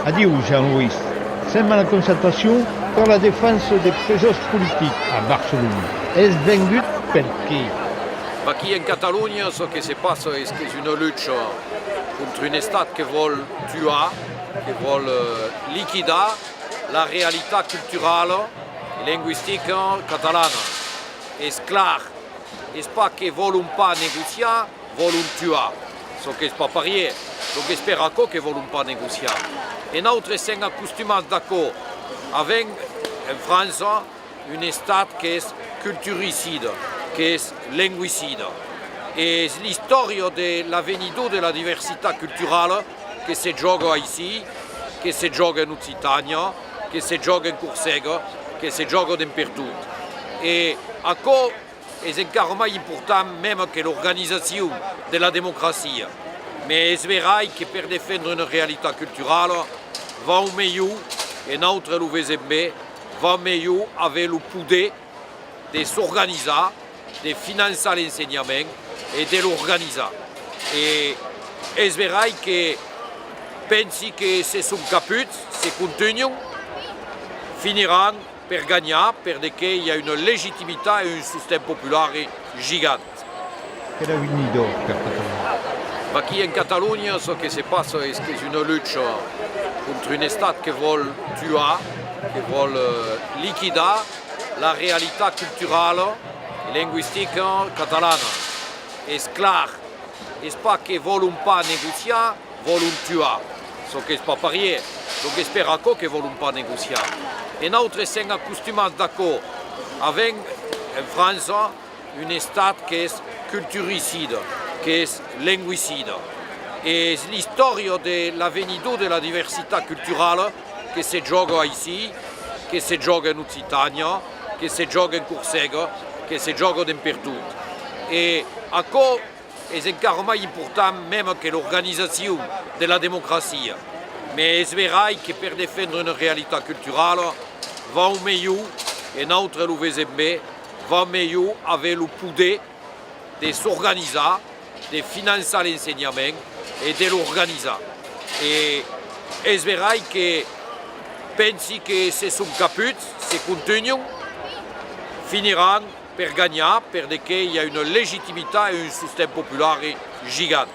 Adieu, Jean-Louis. Sem a la concertació per la defensa des presos politiques a Barcelone. És vengut per qui? Qui en Catalunya, ce qui se passe est que c'est une lutte contre un État qui veut tuer, qui veut liquider la réalité culturelle et linguistique catalane. C'est clair, c'est pas qu'ils ne veulent pas négocier, ils veulent tuer. Ce qui n'est pas pareil. Donc j'espère qu'ils ne veulent pas négocier. Et nous sommes accoutumés d'accord avec en France un État qui est culturicide, qui est linguicide. Et l'histoire de l'avenir de la diversité culturelle qui se joue ici, qui se joue en Occitanie, qui se joue en Corsica, qui se joue partout. Et encore, c'est encore plus important même que l'organisation de la démocratie. Mais c'est vrai que pour défendre une réalité culturelle, va mieux, et notre le VZB, va mieux avec le pouvoir de s'organiser, de financer l'enseignement et de l'organiser. Et c'est vrai que penser que c'est son caput, c'est continu, finiront par gagner, parce qu'il y a une légitimité et un système populaire gigant. Quel avenir d'or per Catalunya? Qui en Catalunya, ce qui se passe est que c'est une lutte contre un État qui veut tuer, qui veut liquider la réalité culturelle et linguistique catalane. Et c'est clair, c'est pas qu'ils ne veulent pas négocier, ils veulent tuer. Ce qui n'est pas pareil. Donc j'espère qu'ils ne veulent pas négocier. Et nous sommes accoutumés d'accord avec en France un État qui est culturicide, qui est linguicide. Et l'histoire de l'avenir de la diversité culturelle qui se joue ici, qui se joue en Occitanie, qui se joue en Corsica, qui se joue partout. Et encore, c'est encore plus important même que l'organisation de la démocratie. Mais c'est vrai que pour défendre une réalité culturelle, va mieux, et notre le VZB, va mieux avec le pouvoir de s'organiser, de financer l'enseignement et de l'organiser. Et c'est vrai que penser que c'est son caput, c'est continu, finiront par gagner, parce qu'il y a une légitimité et un système populaire gigant.